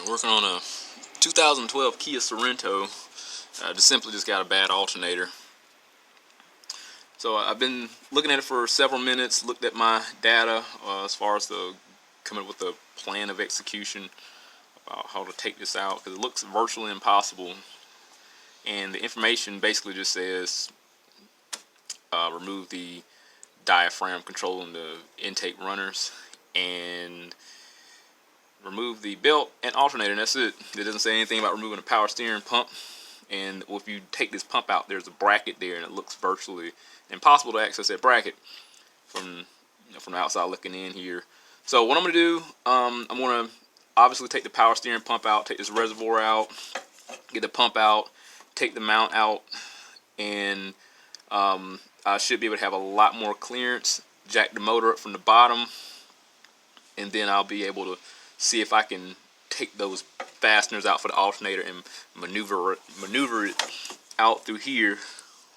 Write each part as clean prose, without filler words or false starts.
Working on a 2012 Kia Sorento. Just got a bad alternator. So I've been looking at it for several minutes, looked at my data as far as coming up with a plan of execution about how to take this out, because it looks virtually impossible. And the information basically just says remove the diaphragm controlling the intake runners and remove the belt and alternator, and that's it. It doesn't say anything about removing the power steering pump. And if you take this pump out, there's a bracket there, and it looks virtually impossible to access that bracket from the outside looking in here. So what I'm going to do, I'm going to obviously take the power steering pump out, take this reservoir out, get the pump out, take the mount out, and I should be able to have a lot more clearance, jack the motor up from the bottom, and then I'll be able to see if I can take those fasteners out for the alternator and maneuver it out through here.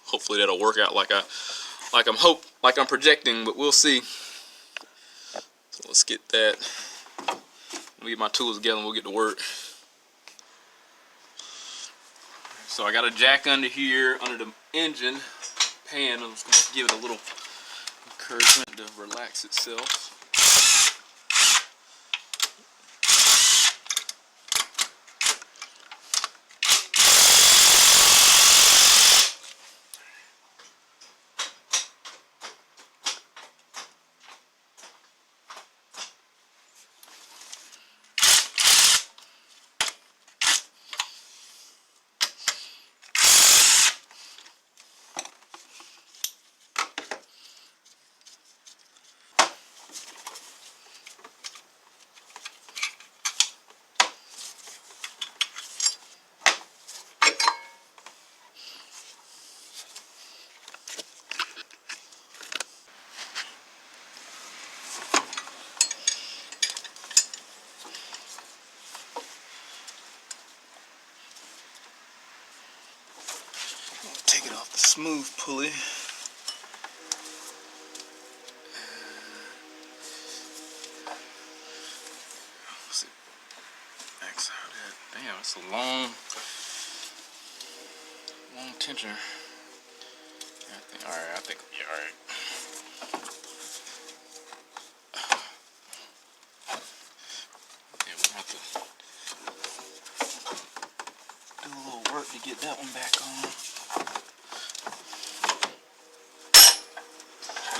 Hopefully that'll work out like I'm projecting, but we'll see. So let's get that. Let me get my tools together and we'll get to work. So I got a jack under here, under the engine pan. I'm just going to give it a little encouragement to relax itself. Take it off the smooth pulley. Let's see. Max out that. Damn, that's a long tensioner. Alright, I think yeah, alright. Yeah, we'll have to do a little work to get that one back on.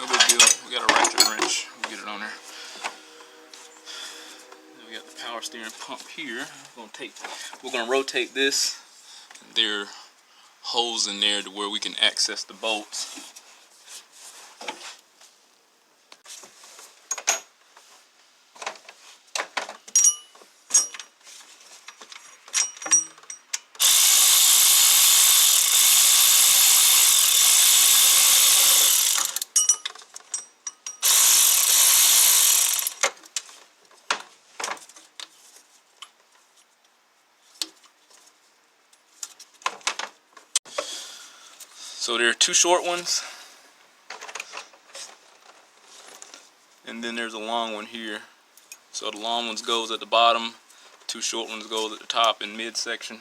No big deal. We got a ratchet wrench. We'll get it on there. Then we got the power steering pump here. We're gonna rotate this. There are holes in there to where we can access the bolts. So there are two short ones, and then there's a long one here. So the long ones goes at the bottom, two short ones goes at the top in midsection.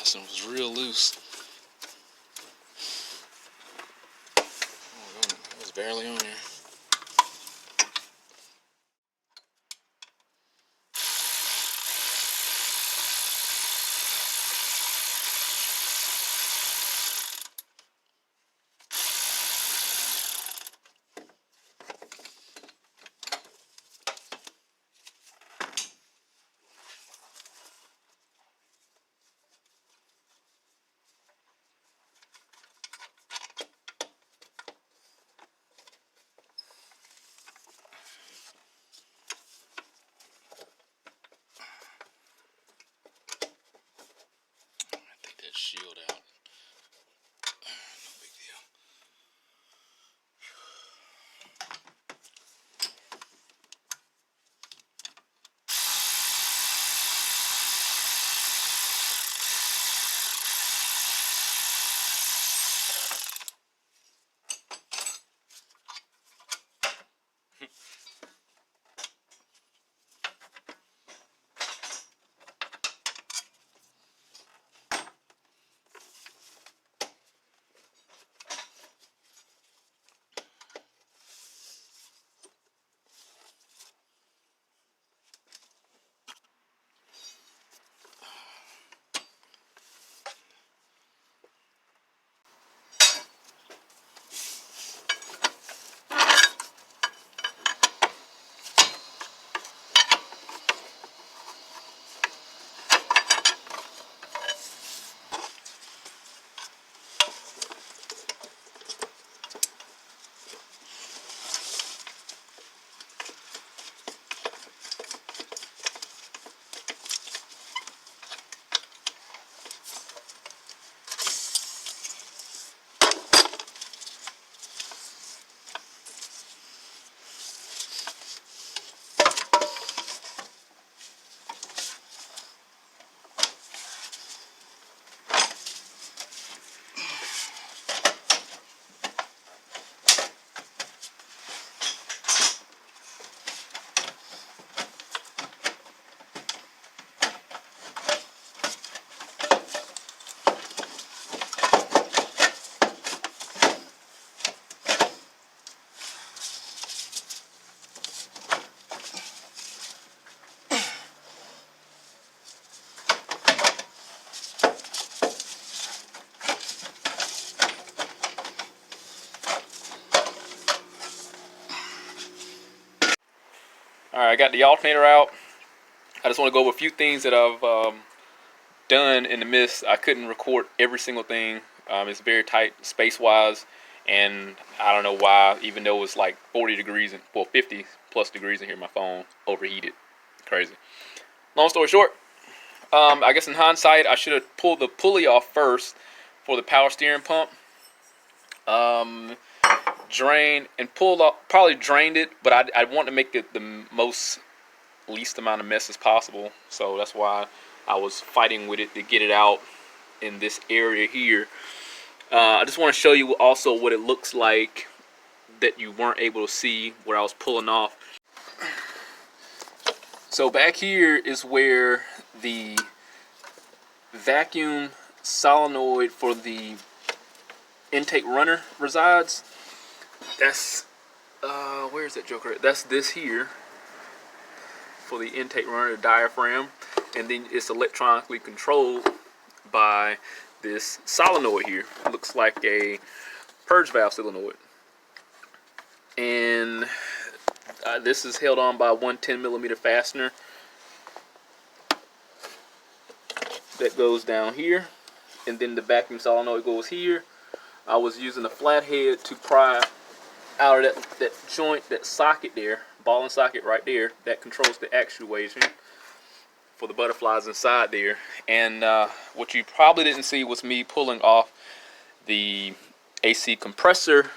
Last one was real loose. Oh, it was barely on there. Take that shield out. No big deal. Alright, I got the alternator out. I just want to go over a few things that I've done in the midst. I couldn't record every single thing. It's very tight space-wise, and I don't know why, even though it's like 40 degrees, and well, 50 plus degrees in here, my phone overheated. Crazy. Long story short, I guess in hindsight, I should have pulled the pulley off first for the power steering pump. Drained and pulled off, probably drained it, but I want to make it the least amount of mess as possible. So that's why I was fighting with it to get it out in this area here. I just want to show you also what it looks like that you weren't able to see where I was pulling off. So back here is where the vacuum solenoid for the intake runner resides. That's where's that joker at? That's this here for the intake runner, the diaphragm, and then it's electronically controlled by this solenoid here. It looks like a purge valve solenoid, and this is held on by one 10mm fastener that goes down here, and then the vacuum solenoid goes here. I was using a flathead to pry out of that joint, that socket there, ball and socket right there, that controls the actuation for the butterflies inside there. And what you probably didn't see was me pulling off the AC compressor,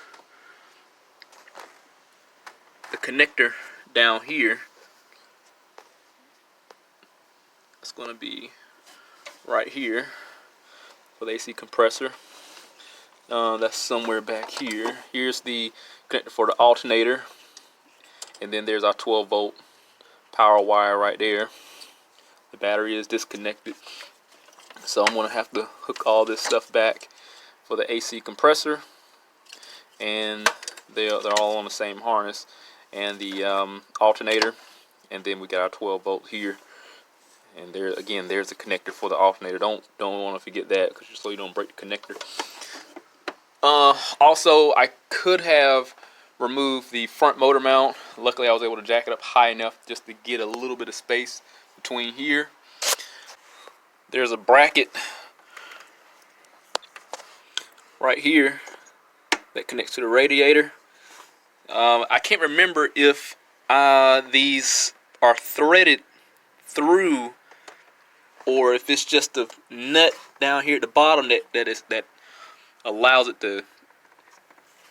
the connector down here. It's going to be right here for the AC compressor. That's somewhere back here. Here's the connector for the alternator, and then there's our 12-volt power wire right there. The battery is disconnected. So I'm going to have to hook all this stuff back for the AC compressor, and they're all on the same harness, and the alternator, and then we got our 12 volt here, and there again there's the connector for the alternator. Don't want to forget that, because so you don't break the connector. Also, I could have removed the front motor mount. Luckily I was able to jack it up high enough just to get a little bit of space between here. There's a bracket right here that connects to the radiator. I can't remember if these are threaded through, or if it's just a nut down here at the bottom that allows it to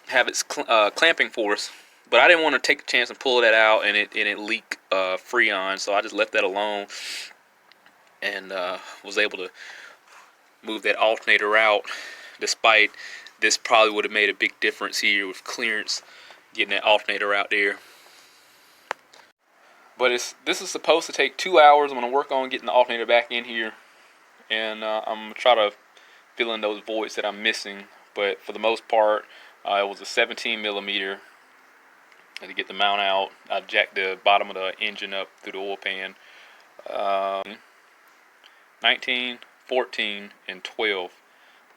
have its clamping force. But I didn't want to take a chance and pull that out and it leak Freon, so I just left that alone, and was able to move that alternator out, despite this probably would have made a big difference here with clearance, getting that alternator out there. But this is supposed to take 2 hours. I'm going to work on getting the alternator back in here, and I'm going to try to fill in those voids that I'm missing. But for the most part, it was a 17 millimeter. And to get the mount out, I jacked the bottom of the engine up through the oil pan. 19, 14, and 12.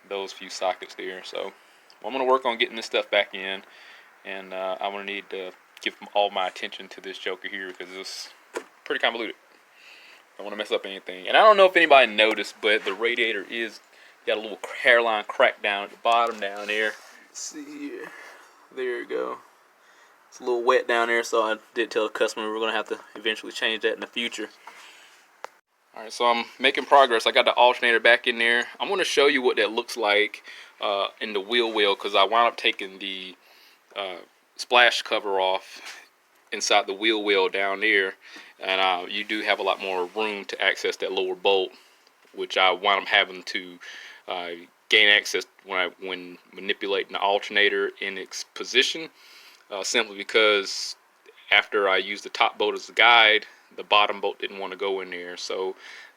Those few sockets there. So I'm going to work on getting this stuff back in, and I'm going to need to give all my attention to this joker here, because it's pretty convoluted. I don't want to mess up anything. And I don't know if anybody noticed, but the radiator is got a little hairline crack down at the bottom down there. Let's see here. There you go. It's a little wet down there, so I did tell the customer we're going to have to eventually change that in the future. Alright, so I'm making progress. I got the alternator back in there. I'm going to show you what that looks like in the wheel well, because I wound up taking the splash cover off inside the wheel well down there, and you do have a lot more room to access that lower bolt, which I wound up having to gain access when manipulating the alternator in its position. Simply because after I used the top bolt as a guide, the bottom bolt didn't want to go in there. So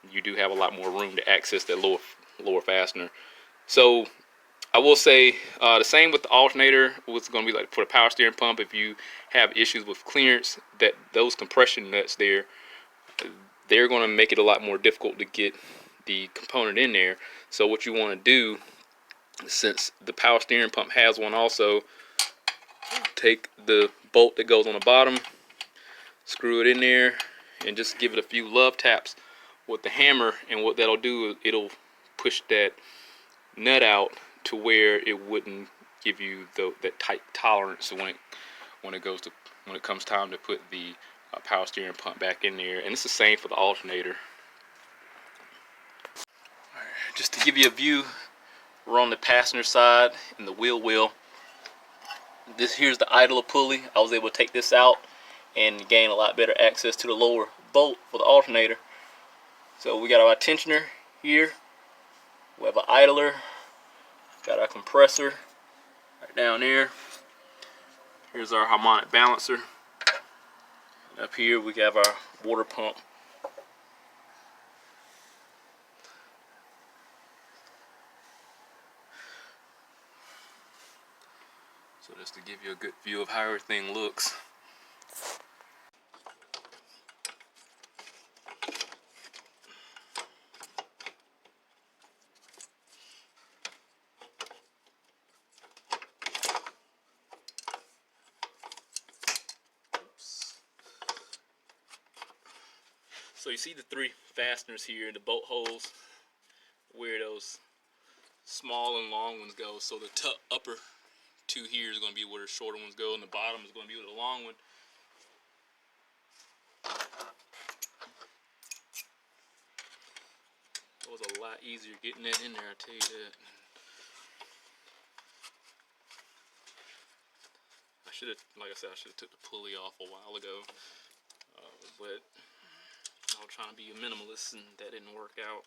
you do have a lot more room to access that lower fastener. So I will say the same with the alternator. What's going to be like for the power steering pump, if you have issues with clearance, that those compression nuts there, they're going to make it a lot more difficult to get the component in there. So what you want to do, since the power steering pump has one also, take the bolt that goes on the bottom, screw it in there, and just give it a few love taps with the hammer, and what that'll do is it'll push that nut out to where it wouldn't give you that tight tolerance when it comes time to put the power steering pump back in there. And it's the same for the alternator. Right, just to give you a view, we're on the passenger side in the wheel well. Here's the idler pulley. I was able to take this out and gain a lot better access to the lower bolt for the alternator. So we got our tensioner here. We have an idler. Got our compressor right down there. Here's our harmonic balancer. And up here we have our water pump. So just to give you a good view of how everything looks. So you see the three fasteners here, the bolt holes, where those small and long ones go. So the upper two here is going to be where the shorter ones go, and the bottom is going to be where the long one. It was a lot easier getting that in there, I tell you that. I should have, like I said, I should have took the pulley off a while ago, but I was trying to be a minimalist, and that didn't work out.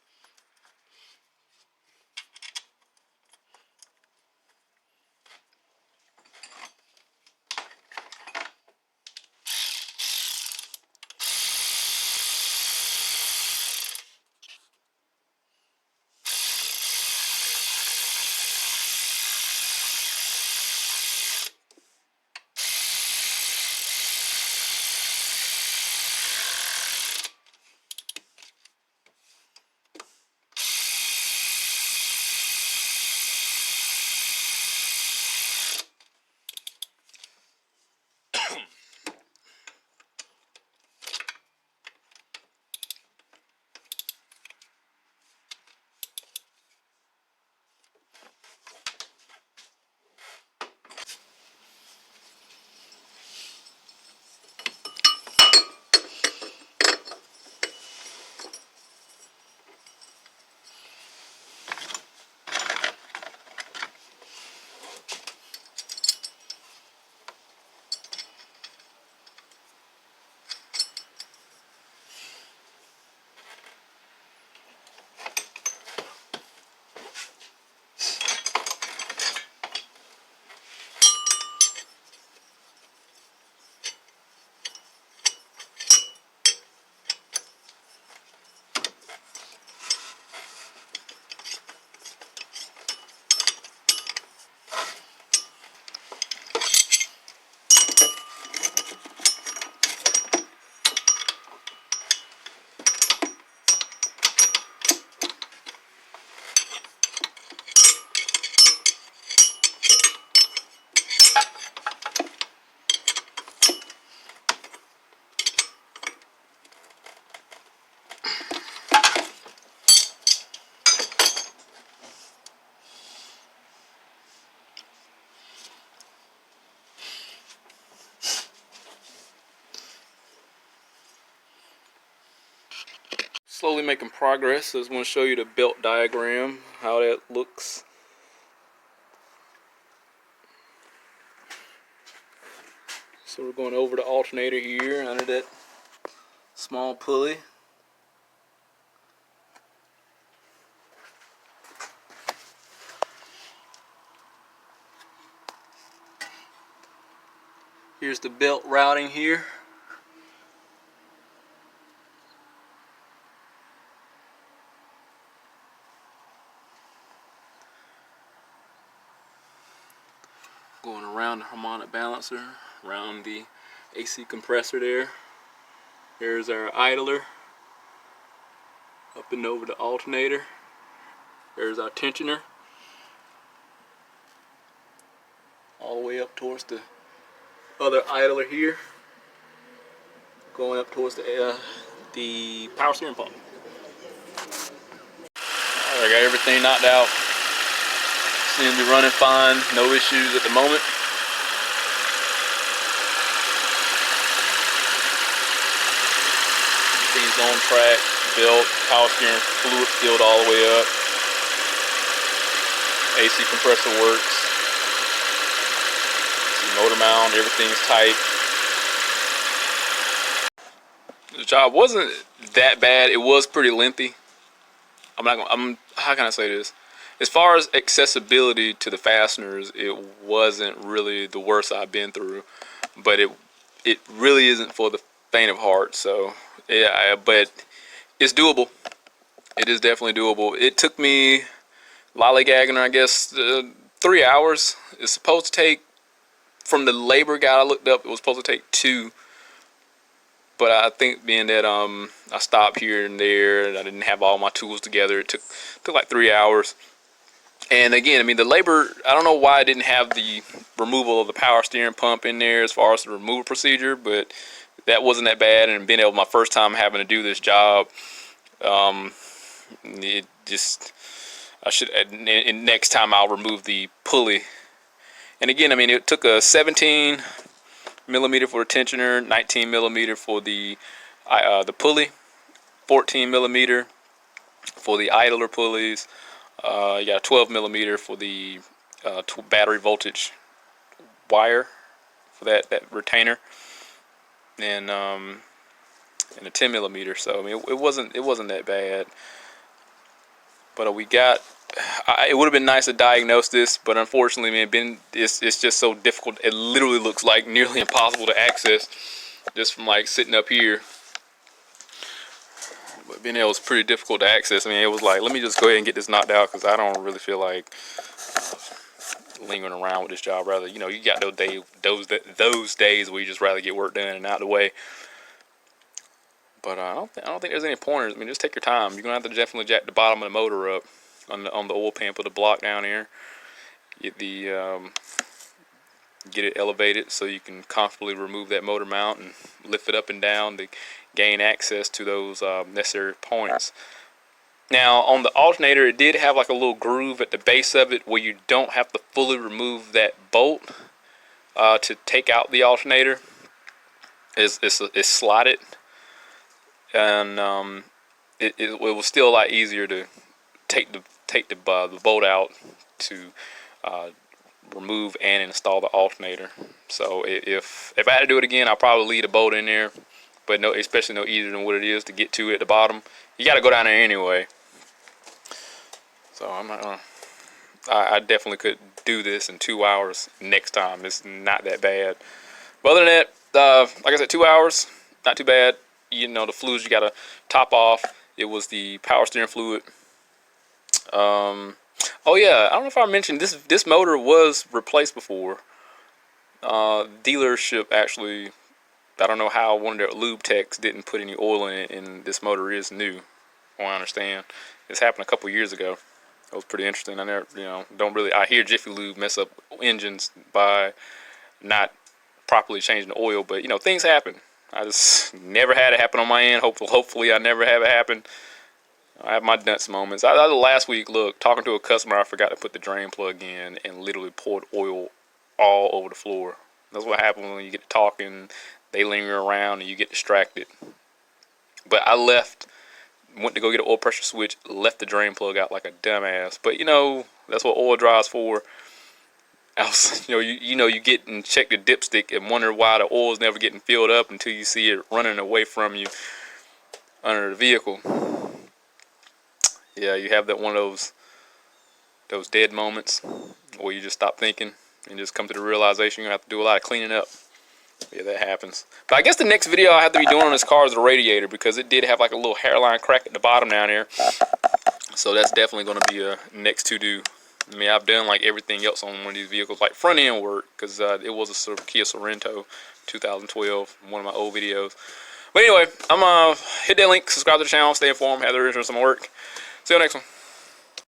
slowly making progress. So I just want to show you the belt diagram, how that looks. So we're going over the alternator here under that small pulley. Here's the belt routing here. Going around the harmonic balancer, around the AC compressor there. Here's our idler. Up and over the alternator. There's our tensioner. All the way up towards the other idler here. Going up towards the power steering pump. Alright, I got everything knocked out. Seems to be running fine, no issues at the moment. Everything's on track, belt, power steering fluid filled all the way up. AC compressor works. Motor mount, everything's tight. The job wasn't that bad. It was pretty lengthy. How can I say this? As far as accessibility to the fasteners, it wasn't really the worst I've been through, but it really isn't for the faint of heart. So yeah, but it's doable. It is definitely doable. It took me lollygagging, I guess, 3 hours. It's supposed to take, from the labor guide I looked up, it was supposed to take 2. But I think being that I stopped here and there and I didn't have all my tools together, it took like 3 hours. And again, I mean, the labor, I don't know why I didn't have the removal of the power steering pump in there as far as the removal procedure, but that wasn't that bad. And being able, my first time having to do this job, it just, I should, and next time I'll remove the pulley. And again, I mean, it took a 17 millimeter for the tensioner, 19 millimeter for the pulley, 14 millimeter for the idler pulleys. You got a 12 millimeter for the battery voltage wire for that retainer, and a 10 millimeter. So I mean, it wasn't that bad. But we got. It would have been nice to diagnose this, but unfortunately, man, it's just so difficult. It literally looks like nearly impossible to access just from like sitting up here. But being able was pretty difficult to access. I mean, it was like, let me just go ahead and get this knocked out because I don't really feel like lingering around with this job. Rather, you know, you got those days where you just rather get work done and out of the way. But I don't think there's any pointers. I mean, just take your time. You're gonna have to definitely jack the bottom of the motor up on the oil pan, put a block down here, get it elevated so you can comfortably remove that motor mount and lift it up and down to gain access to those necessary points. Now on the alternator, it did have like a little groove at the base of it where you don't have to fully remove that bolt to take out the alternator. It's slotted, and it was still a lot easier to take the bolt out to remove and install the alternator. So if I had to do it again, I'll probably leave the bolt in there, but especially no easier than what it is to get to it at the bottom. You got to go down there anyway. So I'm not gonna. I definitely could do this in 2 hours next time. It's not that bad. But other than that, like I said, 2 hours, not too bad. You know, the fluids you gotta top off. It was the power steering fluid. Oh yeah, I don't know if I mentioned this motor was replaced before. Dealership actually, I don't know how one of their lube techs didn't put any oil in it, and this motor is new. From what I understand, this happened a couple years ago. It was pretty interesting. I never, I hear Jiffy Lube mess up engines by not properly changing the oil, but things happen. I just never had it happen on my end. Hopefully I never have it happen. I have my dunce moments. Last week, talking to a customer, I forgot to put the drain plug in and literally poured oil all over the floor. That's what happens when you get to talking. They linger around and you get distracted. But I left went to go get an oil pressure switch, left the drain plug out like a dumbass. But you know, that's what oil dry's for. I was, you get and check the dipstick and wonder why the oil's never getting filled up until you see it running away from you under the vehicle. Yeah, you have that one of those dead moments where you just stop thinking and just come to the realization you have to do a lot of cleaning up. Yeah, that happens. But I guess the next video I have to be doing on this car is the radiator, because it did have like a little hairline crack at the bottom down there. So that's definitely going to be a next to do. I mean, I've done like everything else on one of these vehicles, like front end work, because it was a Kia Sorento 2012, one of my old videos. But anyway, I'm going to hit that link, subscribe to the channel, stay informed, have the rest of some work. See you next one.